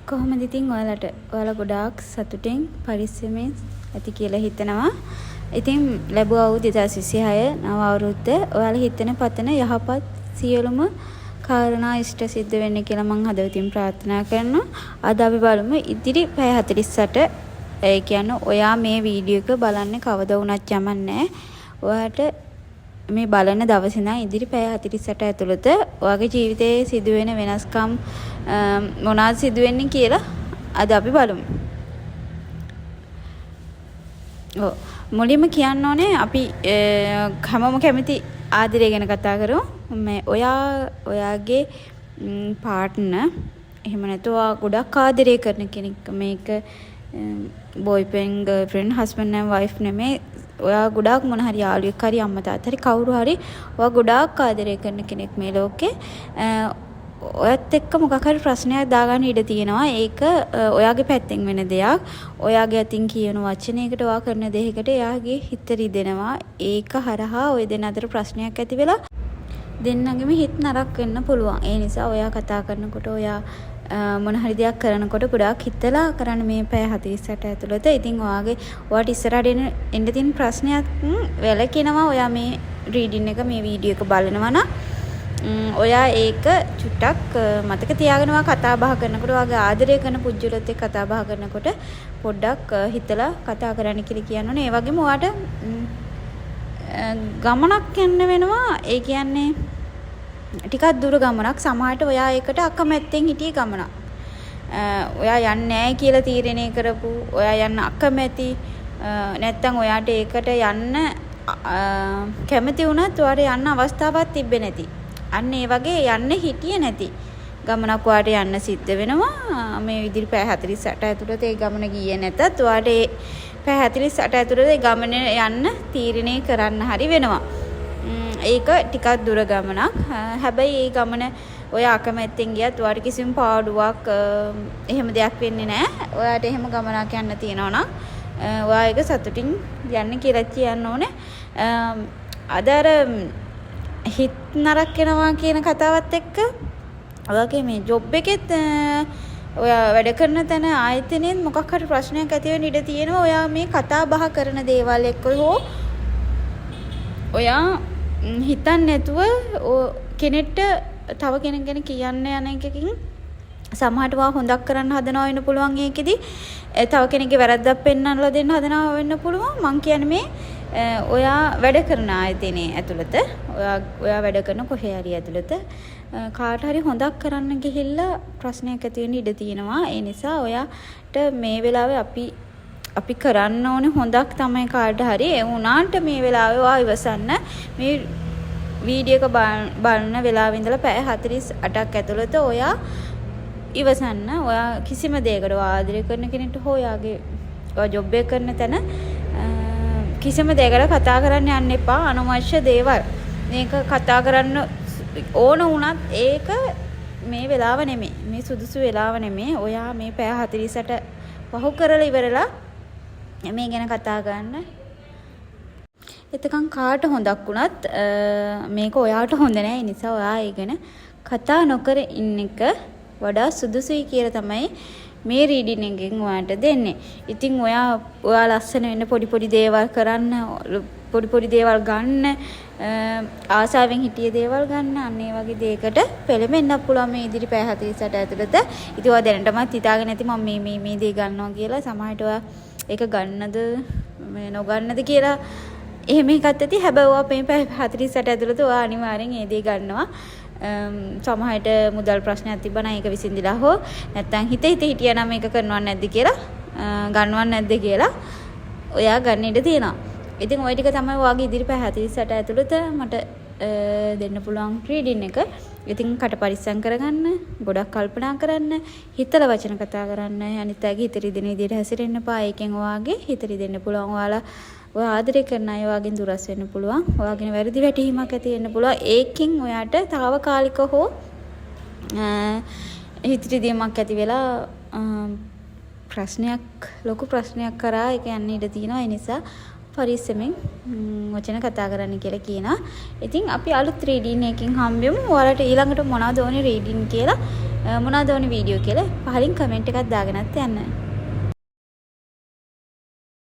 කොහොමද ඉතින් ඔයාලා ගොඩාක් සතුටින් පරිස්සමෙන් ඇති කියලා හිතනවා. ඉතින් ලැබුව අවුරුදු 2026 නව අවුරුද්ද ඔයාලා හිතන පතන යහපත් සියලුම කාරණා ඉෂ්ට සිද්ධ වෙන්න කියලා මම හදවතින් ප්‍රාර්ථනා කරනවා. අද අපි බලමු ඉදිරි පැය 48 ඒ කියන්නේ ඔයා මේ වීඩියෝ එක බලන්නේ කවද වුණත් යමන්නේ නැහැ. ඔයාට මේ බලන දවසේ ඉඳන් ඉදිරි පැය 48 ඇතුළත ඔයාගේ ජීවිතයේ සිදුවෙන වෙනස්කම් මොනවාද සිදු වෙන්නේ කියලා අද අපි බලමු. මුලින්ම කියන්න ඕනේ අපි හැමෝම කැමති ආදරය ගැන කතා කරමු. මේ ඔයාගේ පාර්ට්නර් එහෙම නැත්නම් ගොඩක් ආදරය කරන කෙනෙක් මේක boyfriend girlfriend husband and wife නෙමෙයි. ඔයා ගොඩාක් මොන හරි යාළුවෙක් හරි අම්මා තාත්තා හරි කවුරු හරි ඔයා ගොඩාක් ආදරය කරන කෙනෙක් මේ ලෝකේ. ඔයත් එක්ක මොකක් හරි ප්‍රශ්නයක් දාගන්න ඉඩ තියෙනවා. ඒක ඔයාගේ පැත්තෙන් වෙන දෙයක්. ඔයාගේ අතින් කියන වචනයකට ඔයා කරන දෙයකට එයාගේ හිත රිදෙනවා. ඒක හරහා ඔය දෙන්න අතර ප්‍රශ්නයක් ඇති වෙලා දෙන්නගෙම හිත නරක වෙන්න පුළුවන්. ඒ නිසා ඔයා කතා කරනකොට ඔයා මොන හරි දෙයක් කරනකොට ගොඩාක් හිතලා කරන්න මේ පැය 48 ඇතුළත. ඉතින් ඔයාට ඉස්සරහට එන්න තියෙන ප්‍රශ්නයක් වැළකෙනවා. ඔයා මේ රීඩින් එක මේ වීඩියෝ එක බලනවා නම් ඔයා ඒක චුට්ටක් මතක තියාගෙන කතා බහ කරනකොට ඔයාගේ ආදරය කරන පුජ්‍යලොත් එක්ක කතා බහ කරනකොට පොඩ්ඩක් හිතලා කතා කරන්න කියලා කියනෝනේ. ඒ වගේම ඔයාට ගමනක් යන්න වෙනවා. ඒ කියන්නේ ටිකක් දුර ගමනක්. සමහරට ඔයා ඒකට අකමැත්තෙන් හිටිය ගමනක්. ඔයා යන්නේ නැහැ කියලා තීරණය කරපු, ඔයා යන්න අකමැති නැත්තම් ඔයාට ඒකට යන්න කැමති වුණත් ඔයාට යන්න අවස්ථාවක් තිබෙන්නේ නැති. අන්න ඒ වගේ යන්න හිටියේ නැති ගමනක් ඔයාට යන්න සිද්ධ වෙනවා. මේ විදිහට පැය 48 ඇතුළත ඒ ගමන ගියේ නැතත් ඔයාට ඒ පැය 48 ඇතුළත ඒ ගමන යන්න තීරණය කරන්න හරි වෙනවා. ඒක ටිකක් දුර ගමනක්. හැබැයි ඒ ගමන ඔය අකමැත්තෙන් ගියත් ඔයාට කිසිම පාඩුවක් එහෙම දෙයක් වෙන්නේ නැහැ. ඔයාට එහෙම ගමනක් යන්න තියෙනවා නම් ඔයා ඒක සතුටින් යන්න කියලා කියන්න ඕනේ. අද අර හිත නරක වෙනවා කියන කතාවත් එක්ක ඔයාගේ මේ ජොබ් එකෙත් ඔයා වැඩ කරන තැන ආයතනයේ මොකක් හරි ප්‍රශ්නයක් ඇති වෙන්න ඉඩ තියෙනවා. ඔයා මේ කතා බහ කරන දේවල් එක්ක හෝ ඔයා හිතන්නේ නැතුව කෙනෙක්ට තව කෙනෙක් ගැන කියන්න යන එකකින් සමහරට වා හොඳක් කරන්න හදනවා වෙන්න පුළුවන්. ඒකෙදි තව කෙනෙක්ගේ වැරද්දක් පෙන්වන්නලා දෙන්න හදනවා වෙන්න පුළුවන්. මං කියන්නේ මේ ඔයා වැඩ කරන ආයතනයේ ඇතුළත ඔයා වැඩ කරන කොහේ හරි ඇතුළත කාට හරි හොඳක් කරන්න ගිහිල්ලා ප්‍රශ්නයක් ඇති වෙන්න ඉඩ තියෙනවා. ඒ නිසා ඔයාට මේ වෙලාවේ අපි කරන්න ඕනේ හොඳක් තමයි කාට හරි. ඒ වුණාට මේ වෙලාවේ ඔයා ඉවසන්න. මේ වීඩියෝ එක බලන වෙලාවෙ ඉඳලා පැය 48ක් ඇතුළත ඔයා ඉවසන්න. ඔයා කිසිම දෙයකට ආදරය කරන කෙනෙක්ට හෝ ඔයා ජොබ් එක කරන තැන කිසිම දෙයකට කතා කරන්න යන්න එපා. අනවශ්‍ය දේවල් මේක කතා කරන්න ඕන වුණත් ඒක මේ වෙලාව නෙමෙයි. මේ සුදුසු වෙලාව නෙමෙයි. ඔයා මේ පැය 48 වහු කරලා ඉවරලා මේ ගැන කතා ගන්න. එතකන් කාට හොඳක් වුණත් මේක ඔයාට හොඳ නෑ. ඒ නිසා ඔයා ඒ ගැන කතා නොකර ඉන්න එක වඩා සුදුසුයි කියලා තමයි මේ රීඩින් එකෙන් ඔයාට දෙන්නේ. ඉතින් ඔයා ලස්සන වෙන්න පොඩි දේවල් කරන්න, පොඩි දේවල් ගන්න, ආසාවෙන් හිටිය දේවල් ගන්න, අන්න ඒ වගේ දෙයකට පෙළඹෙන්නත් පුළුවන් මේ ඉදිරි පැය 48 ඇතුළත. ඉතින් ඔයා දැනටමත් හිතාගෙන නැති මම මේ දේ ගන්නවා කියලා. සමහරට ඔයා ඒක ගන්නද නොගන්නද කියලා එහෙම එකක් ඇති. හැබැයි ඔයා මේ පැය 48 ඇතුළත ඔයා අනිවාර්යෙන් ඒ දේ ගන්නවා. සමහරට මුදල් ප්‍රශ්නයක් තිබ්බනම් ඒක විසඳිලා හෝ නැත්නම් හිත හිටියා නම් මේක කරනවද නැද්ද කියලා ගන්නවද නැද්ද කියලා ඔයා ගන්න ඉඩ තියෙනවා. ඉතින් ওই ටික තමයි ඔයාගේ ඉදිරි පැය 48 ඇතුළත මට දෙන්න පුළුවන් රීඩින් එක. ඉතින් කට පරිස්සම් කරගන්න, ගොඩක් කල්පනා කරන්න, හිතලා වචන කතා කරන්න, අනිත් අයගේ හිත රිදෙන විදිහට හැසිරෙන්න එපා. ඒකෙන් ඔයාගේ හිත රිදෙන්න පුළුවන්. ඔයා ආදරය කරන අය ඔයාගෙන් දුරස් වෙන්න පුළුවන්. ඔයාගෙන වැරදි වැටහීමක් ඇති වෙන්න පුළුවන්. ඒකෙන් ඔයාට తాවකාලික හෝ හිත රිදීමක් ඇති වෙලා ලොකු ප්‍රශ්නයක් කරා ඒක යන්න ඉඩ තියෙනවා. ඒ නිසා පරිස්සමෙන් වචන කතා කරන්න කියලා කියනවා. ඉතින් අපි අලුත් රීඩින් එකකින් හම්බෙමු. ඔයාලට ඊළඟට මොනවද ඕනේ රීඩින් කියලා මොනවද ඕනේ වීඩියෝ කියලා පහලින් කමෙන්ට් එකක් දාගෙනත් යන්න.